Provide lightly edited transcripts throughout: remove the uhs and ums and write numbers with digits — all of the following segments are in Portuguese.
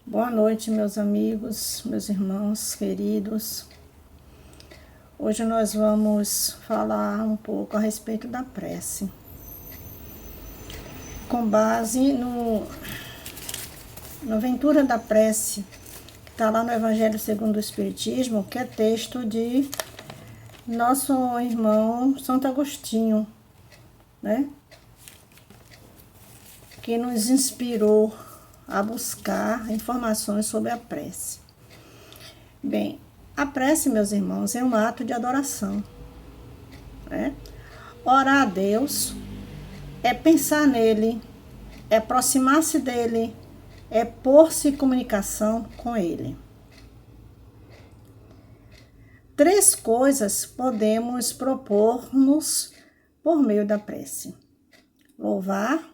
Boa noite, meus amigos, meus irmãos queridos. Hoje nós vamos falar um pouco a respeito da prece, com base na aventura da prece, que está lá no Evangelho segundo o Espiritismo, que é texto de nosso irmão Santo Agostinho, né? Que nos inspirou a buscar informações sobre a prece. Bem, a prece, meus irmãos, é um ato de adoração, né? Orar a Deus é pensar nele, é aproximar-se dele, é pôr-se em comunicação com ele. 3 coisas podemos propor-nos por meio da prece: louvar,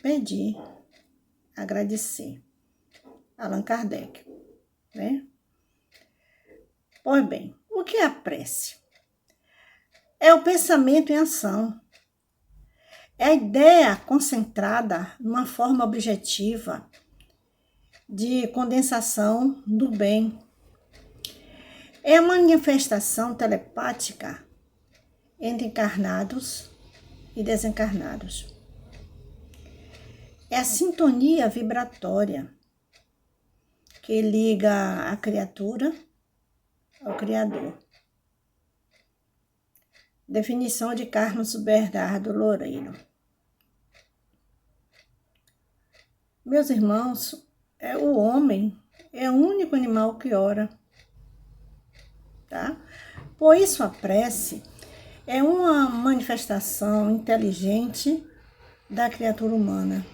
pedir, agradecer. Allan Kardec, né? Pois bem, o que é a prece? É o pensamento em ação. É a ideia concentrada numa forma objetiva de condensação do bem. É a manifestação telepática entre encarnados e desencarnados. É a sintonia vibratória que liga a criatura ao Criador. Definição de Carlos Bernardo Loureiro. Meus irmãos, o homem é o único animal que ora, tá? Por isso a prece é uma manifestação inteligente da criatura humana,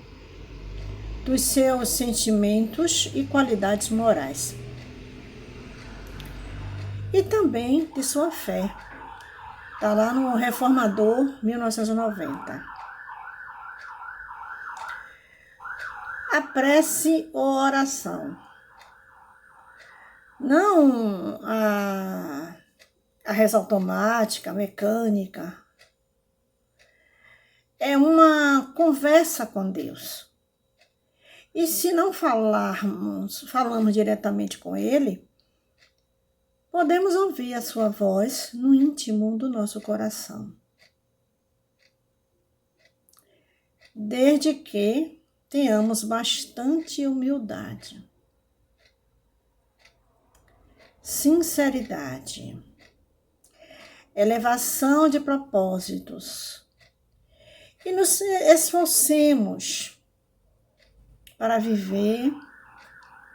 dos seus sentimentos e qualidades morais, e também de sua fé. Está lá no Reformador, 1990. A prece ou oração. Não a reza automática, mecânica. É uma conversa com Deus. E se não falamos diretamente com Ele, podemos ouvir a sua voz no íntimo do nosso coração. Desde que tenhamos bastante humildade, sinceridade, elevação de propósitos e nos esforcemos para viver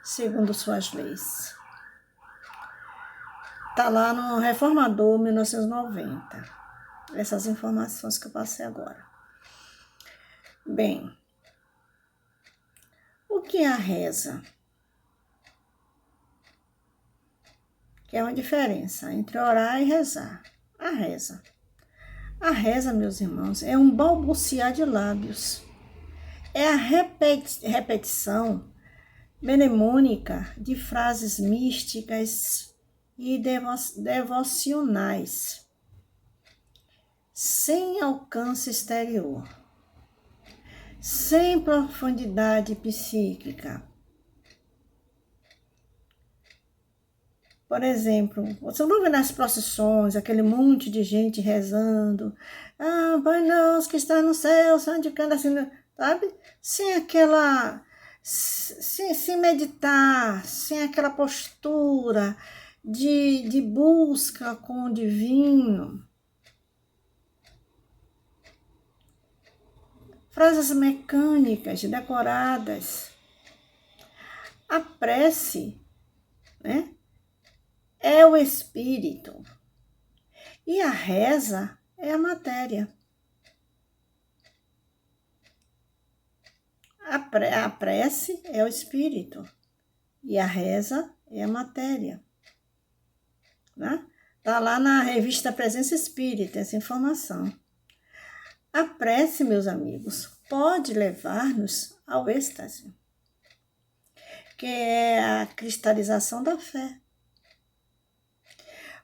segundo suas leis. Está lá no Reformador, 1990. Essas informações que eu passei agora. Bem, o que é a reza? Que é uma diferença entre orar e rezar. A reza. A reza, meus irmãos, é um balbuciar de lábios. É a repetição mnemônica de frases místicas e devocionais, sem alcance exterior, sem profundidade psíquica. Por exemplo, você não vê nas procissões aquele monte de gente rezando, Pai nosso que está no céu, santificado assim, sabe? Sem meditar, sem aquela postura de busca com o divino. Frases mecânicas, decoradas. A prece, né, é o espírito e a reza é a matéria. A prece é o espírito e a reza é a matéria, né? Tá lá na revista Presença Espírita essa informação. A prece, meus amigos, pode levar-nos ao êxtase, que é a cristalização da fé.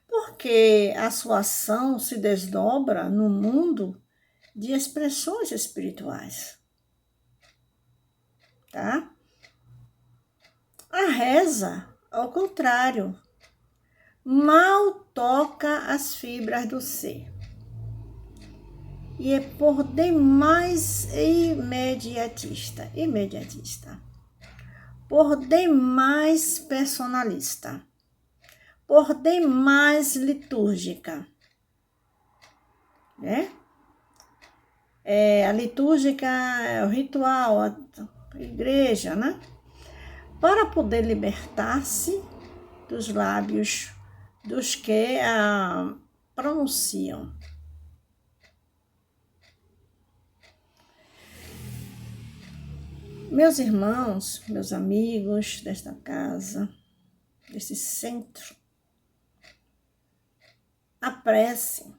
Porque a sua ação se desdobra no mundo de expressões espirituais, tá? reza, ao contrário, mal toca as fibras do ser. E é por demais imediatista, por demais personalista, por demais litúrgica, né? A litúrgica é o ritual, a igreja, né? Para poder libertar-se dos lábios dos que a pronunciam. Meus irmãos, meus amigos desta casa, desse centro, a prece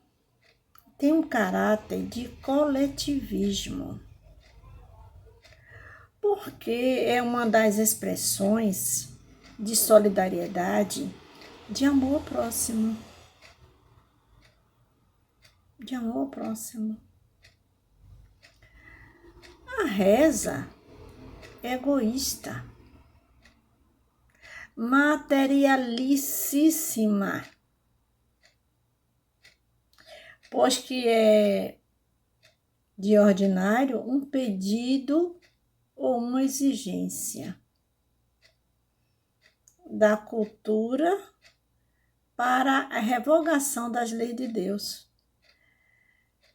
tem um caráter de coletivismo, porque é uma das expressões de solidariedade, de amor próximo. De amor próximo. A reza é egoísta, materialicíssima, pois que é de ordinário um pedido ou uma exigência da cultura para a revogação das leis de Deus.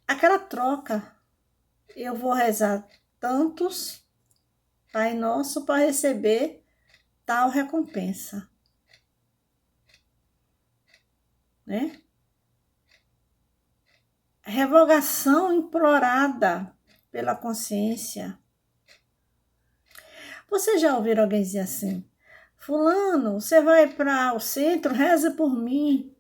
Aquela troca, eu vou rezar tantos Pai Nosso para receber tal recompensa, né? Revogação implorada pela consciência. Você já ouviu alguém dizer assim: fulano, você vai para o centro, reza por mim.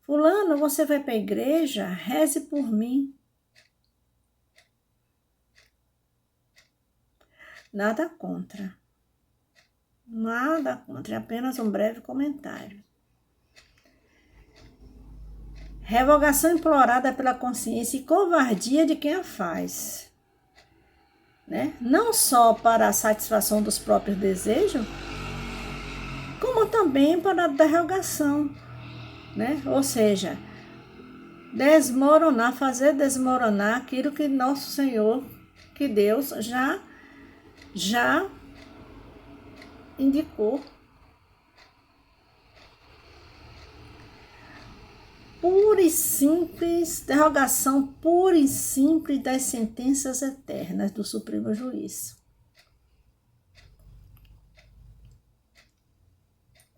Fulano, você vai para a igreja, reze por mim. Nada contra. Nada contra, é apenas um breve comentário. Revogação implorada pela consciência e covardia de quem a faz, né? Não só para a satisfação dos próprios desejos, como também para a derrogação, né? Ou seja, desmoronar, fazer desmoronar aquilo que nosso Senhor, que Deus já indicou. Pura e simples, derrogação pura e simples das sentenças eternas do Supremo Juiz.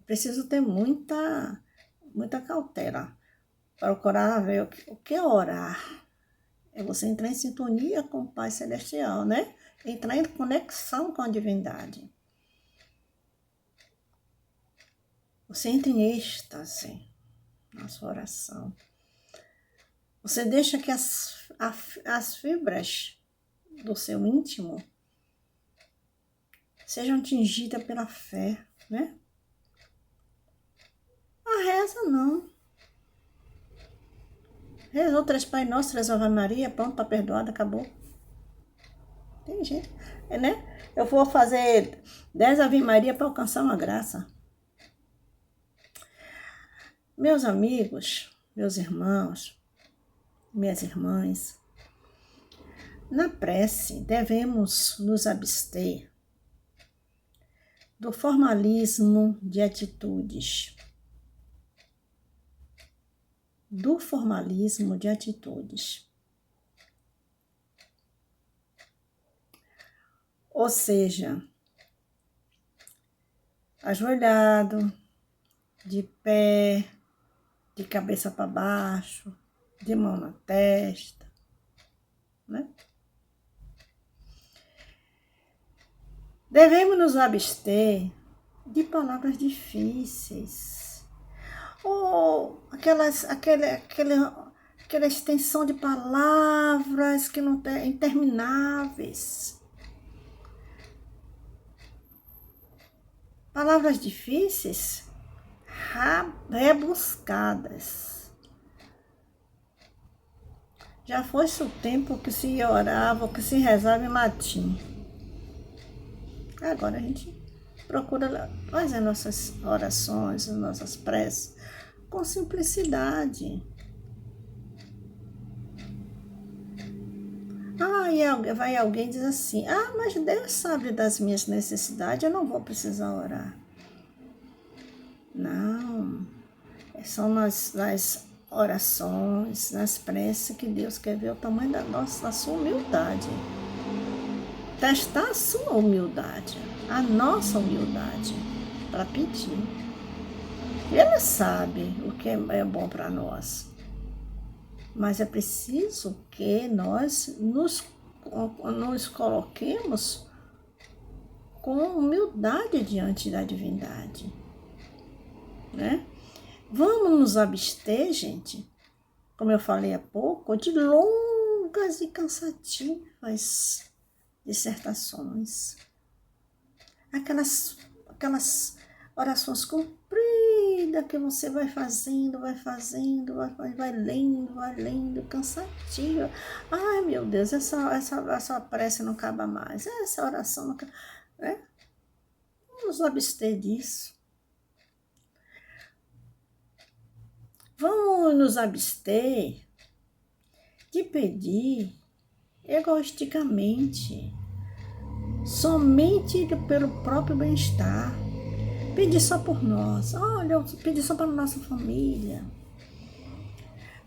Preciso ter muita cautela para procurar ver o que é orar. É você entrar em sintonia com o Pai Celestial, né? Entrar em conexão com a divindade. Você entra em êxtase na sua oração. Você deixa que as fibras do seu íntimo sejam tingidas pela fé, né? A reza não. Rezou 3 Pai Nosso, 3 Ave Maria, pronto, tá perdoado, acabou. Tem gente, né? Eu vou fazer 10 Ave Maria para alcançar uma graça. Meus amigos, meus irmãos, minhas irmãs, na prece devemos nos abster do formalismo de atitudes. Ou seja, ajoelhado, de pé, de cabeça para baixo, de mão na testa, né? Devemos nos abster de palavras difíceis, ou aquela extensão de palavras que não tem intermináveis. Palavras difíceis, rebuscadas. Já foi-se o tempo que se orava, que se rezava em latim. Agora a gente procura fazer nossas orações, nossas preces com simplicidade. E vai alguém e diz assim, mas Deus sabe das minhas necessidades, eu não vou precisar orar. Não, são nas orações, nas preces que Deus quer ver o tamanho da sua humildade. Testar a sua humildade, a nossa humildade, para pedir. Ele sabe o que é bom para nós. Mas é preciso que nós nos coloquemos com humildade diante da divindade, né? Vamos nos abster, gente, como eu falei há pouco, de longas e cansativas dissertações. Aquelas orações compridas que você vai fazendo, vai lendo, cansativa. Ai, meu Deus, essa prece não acaba mais, essa oração não acaba, né? Vamos abster disso. Vamos nos abster de pedir egoisticamente, somente pelo próprio bem-estar. Pedir só por nós. Olha, pedir só para a nossa família.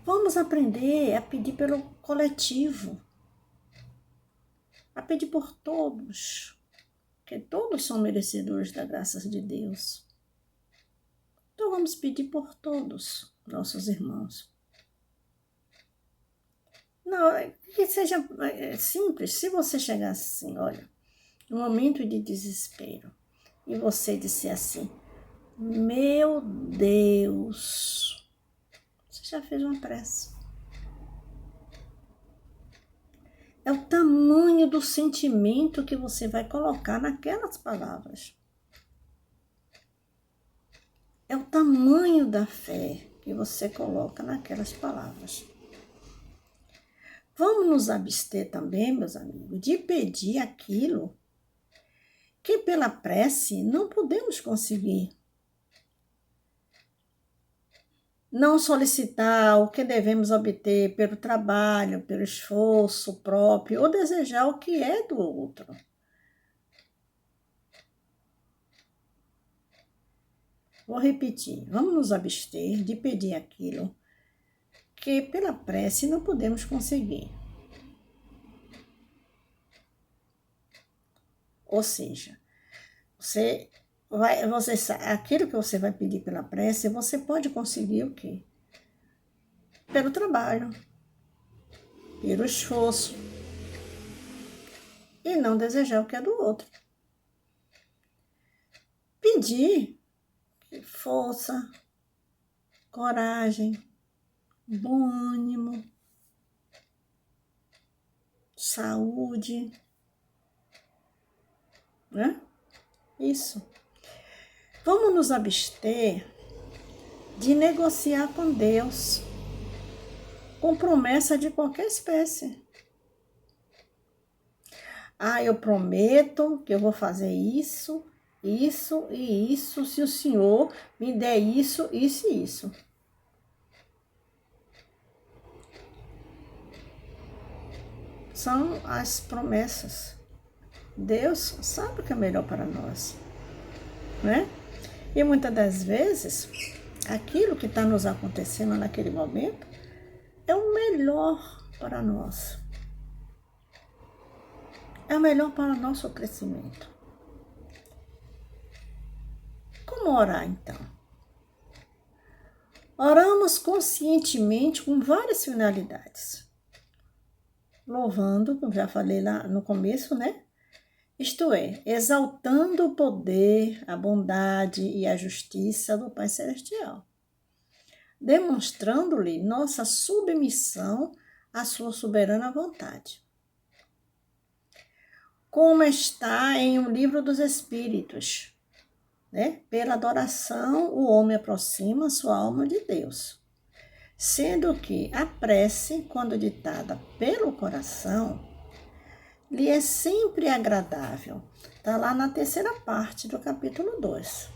Vamos aprender a pedir pelo coletivo. A pedir por todos. Porque todos são merecedores da graça de Deus. Então vamos pedir por todos, nossos irmãos. Não, que seja simples. Se você chegar assim, olha, no momento de desespero, e você disser assim, meu Deus, você já fez uma prece. É o tamanho do sentimento que você vai colocar naquelas palavras. É o tamanho da fé que você coloca naquelas palavras. Vamos nos abster também, meus amigos, de pedir aquilo que pela prece não podemos conseguir. Não solicitar o que devemos obter pelo trabalho, pelo esforço próprio, ou desejar o que é do outro. Vou repetir, vamos nos abster de pedir aquilo que pela prece não podemos conseguir. Ou seja, aquilo que você vai pedir pela prece, você pode conseguir o quê? Pelo trabalho, pelo esforço, e não desejar o que é do outro. Pedir força, coragem, bom ânimo, saúde, né? Isso. Vamos nos abster de negociar com Deus, com promessa de qualquer espécie. Eu prometo que eu vou fazer isso, isso e isso, se o Senhor me der isso, isso e isso. São as promessas. Deus sabe o que é melhor para nós, né? E muitas das vezes, aquilo que está nos acontecendo naquele momento é o melhor para nós. É o melhor para o nosso crescimento. Como orar, então? Oramos conscientemente com várias finalidades. Louvando, como já falei lá no começo, né? Isto é, exaltando o poder, a bondade e a justiça do Pai Celestial, demonstrando-lhe nossa submissão à sua soberana vontade. Como está em O Livro dos Espíritos, né? Pela adoração, o homem aproxima sua alma de Deus, sendo que a prece, quando ditada pelo coração, lhe é sempre agradável. Está lá na terceira parte do capítulo 2.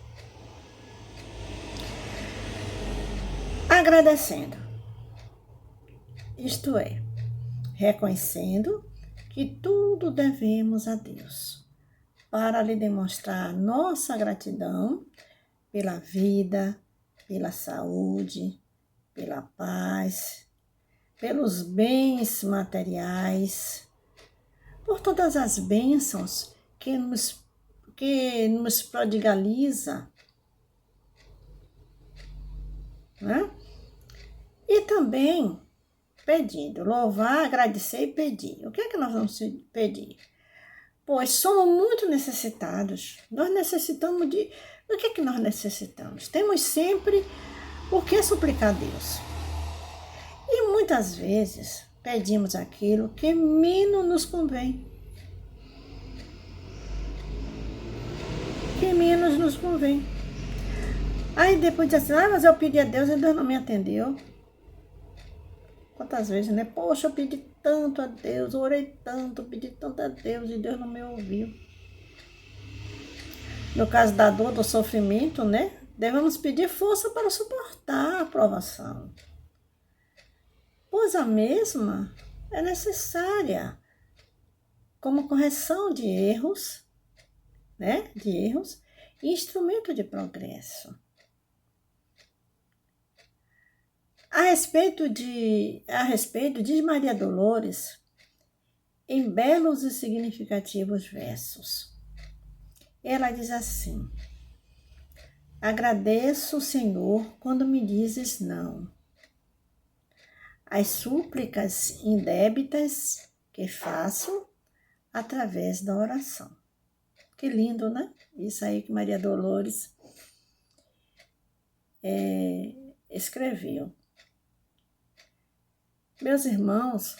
Agradecendo, isto é, reconhecendo que tudo devemos a Deus, para lhe demonstrar nossa gratidão pela vida, pela saúde, pela paz, pelos bens materiais, por todas as bênçãos que nos prodigaliza, né? E também pedindo, louvar, agradecer e pedir. O que é que nós vamos pedir? Pois somos muito necessitados. Nós necessitamos de... O que é que nós necessitamos? Temos sempre o que suplicar a Deus. E muitas vezes pedimos aquilo que menos nos convém. Que menos nos convém. Aí depois diz assim, mas eu pedi a Deus e Deus não me atendeu. Quantas vezes, né? Poxa, eu pedi tanto a Deus, orei tanto, pedi tanto a Deus e Deus não me ouviu. No caso da dor, do sofrimento, né? Devemos pedir força para suportar a provação. Pois a mesma é necessária como correção de erros, né? De erros e instrumento de progresso. A respeito, diz Maria Dolores, em belos e significativos versos. Ela diz assim: agradeço, Senhor, quando me dizes não. As súplicas indébitas que faço através da oração. Que lindo, né? Isso aí que Maria Dolores escreveu. Meus irmãos,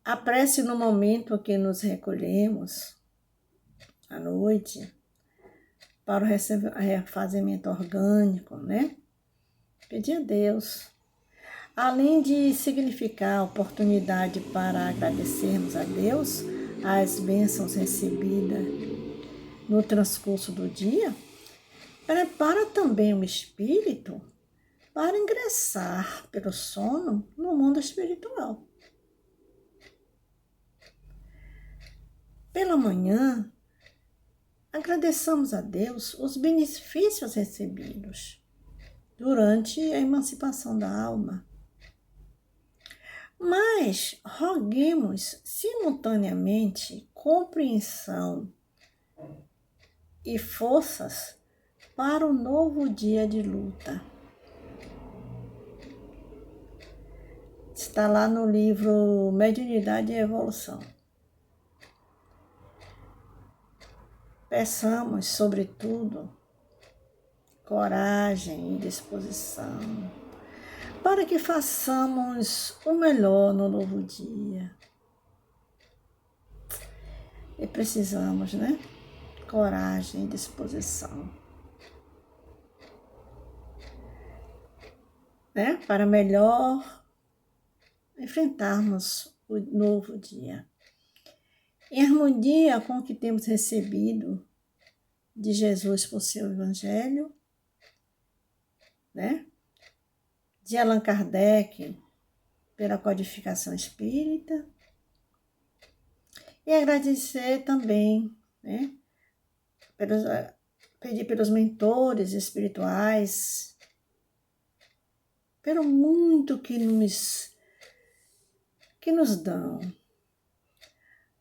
a prece no momento que nos recolhemos, à noite, para o refazimento orgânico, né? Pedir a Deus, além de significar a oportunidade para agradecermos a Deus as bênçãos recebidas no transcurso do dia, prepara também o espírito para ingressar pelo sono no mundo espiritual. Pela manhã, agradeçamos a Deus os benefícios recebidos durante a emancipação da alma. Mas roguemos simultaneamente compreensão e forças para o novo dia de luta. Está lá no livro Mediunidade e Evolução. Peçamos, sobretudo, coragem e disposição para que façamos o melhor no novo dia. E precisamos, né? Coragem e disposição. Né? Para melhor enfrentarmos o novo dia. Em harmonia com o que temos recebido de Jesus por seu Evangelho, né? De Allan Kardec pela codificação espírita, e agradecer também, né? Pedir pelos mentores espirituais, pelo muito que nos dão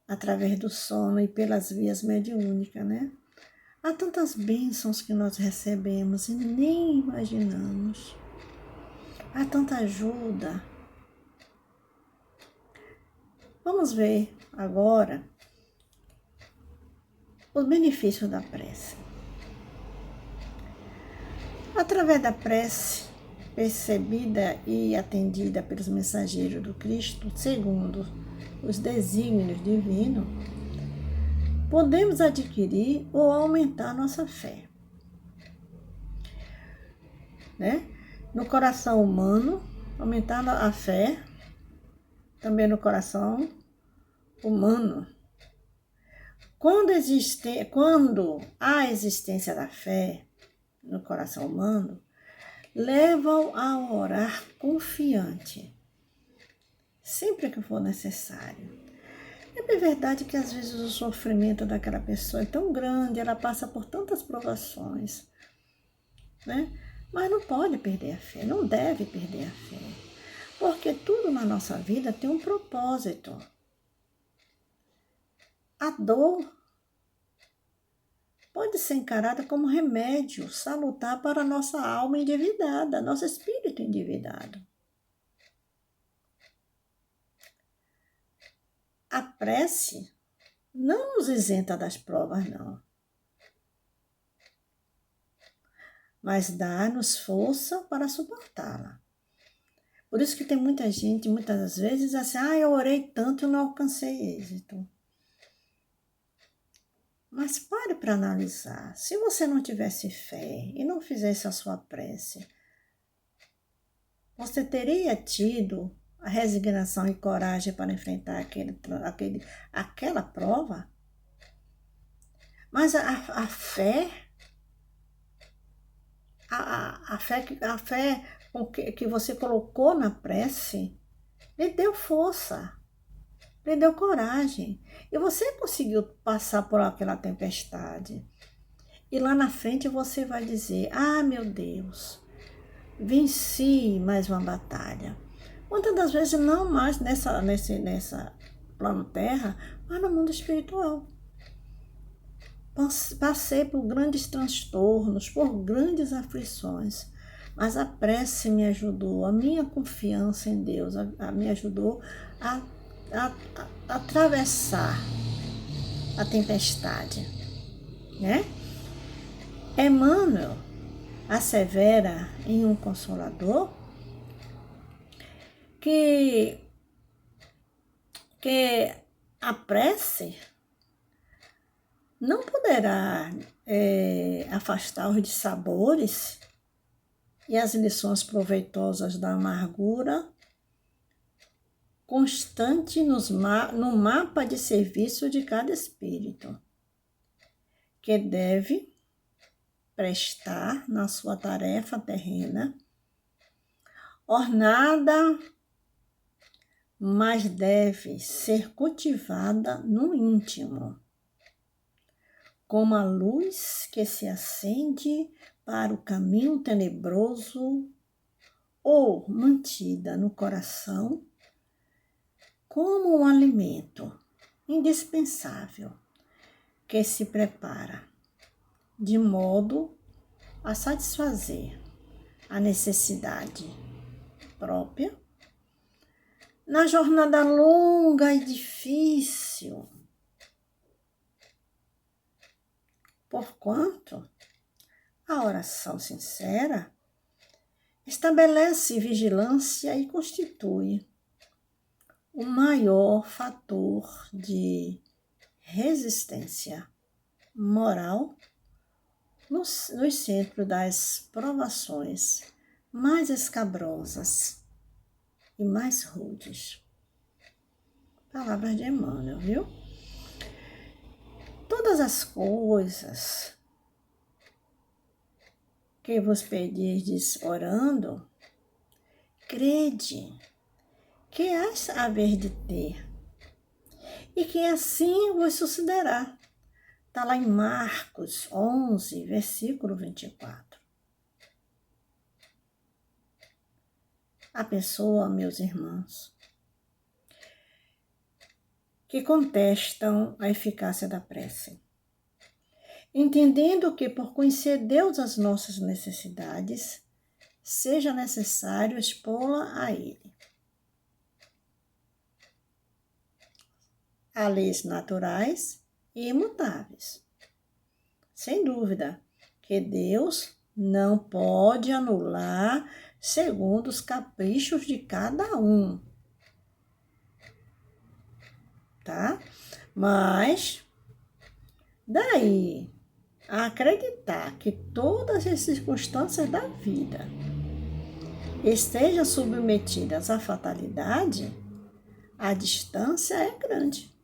através do sono e pelas vias mediúnicas, né? Há tantas bênçãos que nós recebemos e nem imaginamos. Há tanta ajuda. Vamos ver agora os benefícios da prece. Através da prece, percebida e atendida pelos mensageiros do Cristo, segundo os desígnios divinos, podemos adquirir ou aumentar nossa fé, né? No coração humano, aumentar a fé também no coração humano. Quando há existência da fé no coração humano, leva-o a orar confiante, sempre que for necessário. É bem verdade que às vezes o sofrimento daquela pessoa é tão grande, ela passa por tantas provações, né? Mas não pode perder a fé, não deve perder a fé, porque tudo na nossa vida tem um propósito. A dor pode ser encarada como remédio salutar para a nossa alma endividada, nosso espírito endividado. A prece não nos isenta das provas, não. Mas dá-nos força para suportá-la. Por isso que tem muita gente, muitas vezes, assim, eu orei tanto e não alcancei êxito. Mas pare para analisar. Se você não tivesse fé e não fizesse a sua prece, você teria tido a resignação e coragem para enfrentar aquela prova? Mas a fé, a fé que você colocou na prece, lhe deu força, lhe deu coragem. E você conseguiu passar por aquela tempestade. E lá na frente você vai dizer, meu Deus, venci mais uma batalha. Muitas das vezes não mais nessa plano terra, mas no mundo espiritual. Passei por grandes transtornos, por grandes aflições, mas a prece me ajudou, a minha confiança em Deus me ajudou a atravessar a tempestade, né? Emmanuel assevera em Um Consolador que a prece não poderá afastar os dissabores e as lições proveitosas da amargura constante no mapa de serviço de cada espírito, que deve prestar na sua tarefa terrena, ornada, mas deve ser cultivada no íntimo, como a luz que se acende para o caminho tenebroso ou mantida no coração como um alimento indispensável que se prepara de modo a satisfazer a necessidade própria na jornada longa e difícil, porquanto a oração sincera estabelece vigilância e constitui o maior fator de resistência moral nos centros das provações mais escabrosas e mais rudes. Palavras de Emmanuel, viu? Todas as coisas que vos pedirdes orando, crede que hás haver de ter, e que assim vos sucederá. Está lá em Marcos 11, versículo 24. A pessoa, meus irmãos, que contestam a eficácia da prece, entendendo que por conhecer Deus as nossas necessidades, seja necessário expô-la a Ele. Há leis naturais e imutáveis. Sem dúvida que Deus não pode anular segundo os caprichos de cada um, tá? Mas daí a acreditar que todas as circunstâncias da vida estejam submetidas à fatalidade, A distância é grande.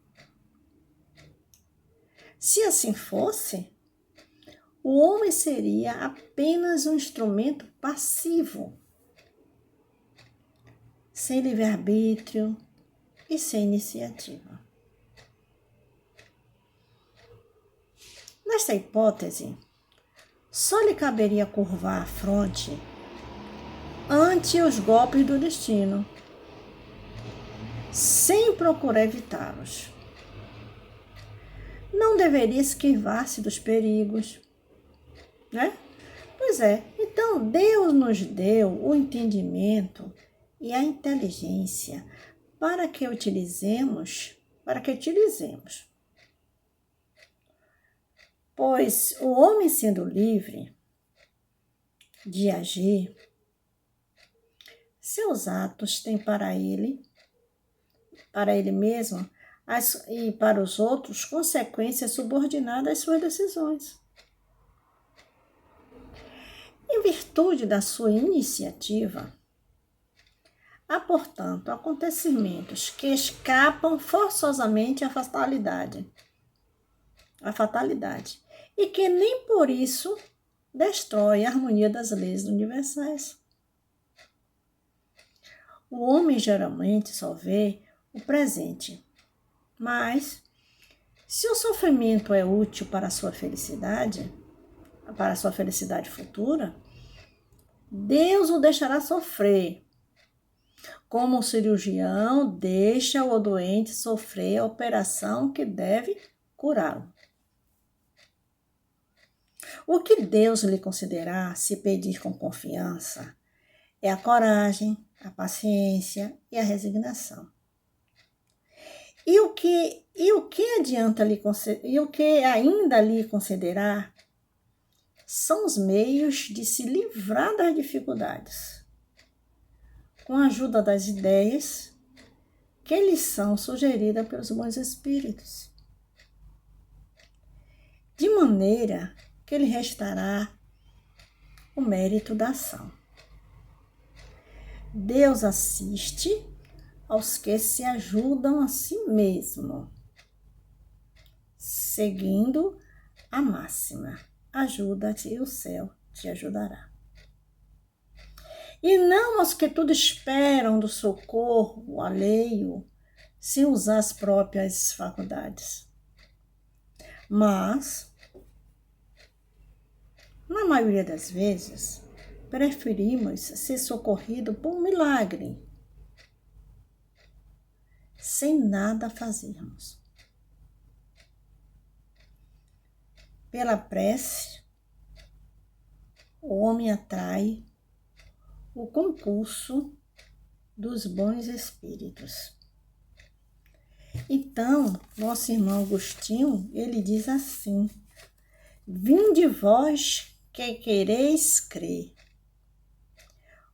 Se assim fosse, o homem seria apenas um instrumento passivo, sem livre-arbítrio e sem iniciativa. Nesta hipótese, só lhe caberia curvar a fronte ante os golpes do destino, sem procurar evitá-los. Não deveria esquivar-se dos perigos, né? Pois é, então Deus nos deu o entendimento e a inteligência para que utilizemos. Pois o homem sendo livre de agir, seus atos têm para ele mesmo e para os outros consequências subordinadas às suas decisões. Em virtude da sua iniciativa, há, portanto, acontecimentos que escapam forçosamente à fatalidade, e que nem por isso destrói a harmonia das leis universais. O homem geralmente só vê o presente, mas se o sofrimento é útil para a sua felicidade futura, Deus o deixará sofrer, como o cirurgião deixa o doente sofrer a operação que deve curá-lo. O que Deus lhe concederá, se pedir com confiança, é a coragem, a paciência e a resignação. E o que ainda lhe concederá são os meios de se livrar das dificuldades, com a ajuda das ideias que lhes são sugeridas pelos bons espíritos, de maneira que lhe restará o mérito da ação. Deus assiste aos que se ajudam a si mesmo, seguindo a máxima: ajuda-te e o céu te ajudará. E não aos que tudo esperam do socorro alheio, sem usar as próprias faculdades. Mas, na maioria das vezes, preferimos ser socorridos por um milagre, sem nada fazermos. Pela prece, o homem atrai o concurso dos bons espíritos. Então, nosso irmão Agostinho, ele diz assim: vinde vós que quereis crer.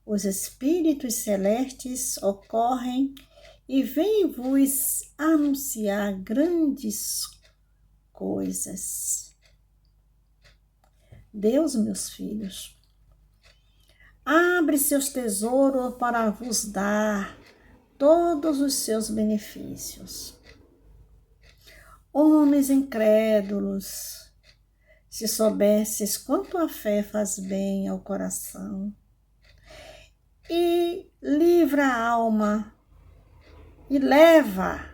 Os espíritos celestes ocorrem e vêm-vos anunciar grandes coisas. Deus, meus filhos, abre seus tesouros para vos dar todos os seus benefícios. Homens incrédulos, se soubesses quanto a fé faz bem ao coração e livra a alma e leva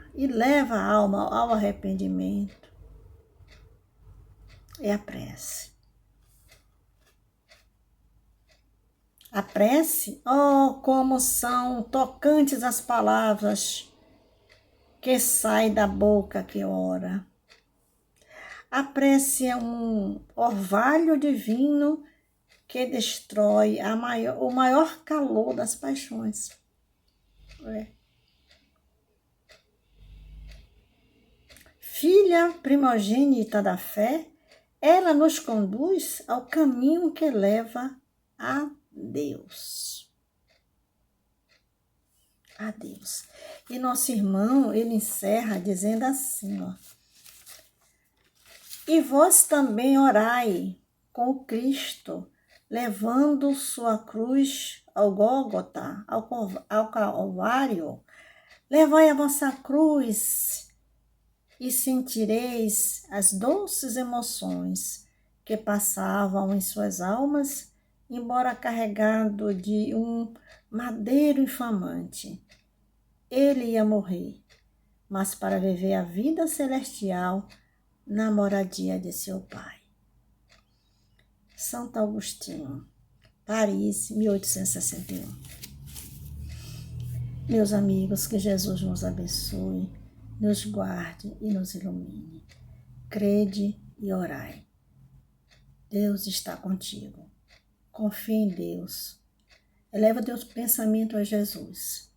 a alma ao arrependimento, é a prece. A prece, como são tocantes as palavras que saem da boca que ora. A prece é um orvalho divino que destrói o maior calor das paixões. Filha primogênita da fé, ela nos conduz ao caminho que leva a Deus. A Deus. E nosso irmão, ele encerra dizendo assim, e vós também orai com o Cristo, levando sua cruz ao Gólgota, ao Calvário, Levai a vossa cruz e sentireis as doces emoções que passavam em suas almas, embora carregado de um madeiro infamante. Ele ia morrer, mas para viver a vida celestial na moradia de seu Pai. Santo Agostinho, Paris, 1861. Meus amigos, que Jesus nos abençoe, nos guarde e nos ilumine. Crede e orai. Deus está contigo. Confie em Deus. Eleva teu pensamento a Jesus,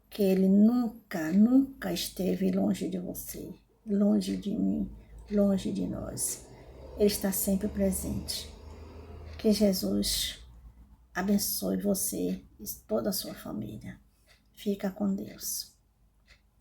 que Ele nunca, nunca esteve longe de você, longe de mim, longe de nós. Ele está sempre presente. Que Jesus abençoe você e toda a sua família. Fica com Deus.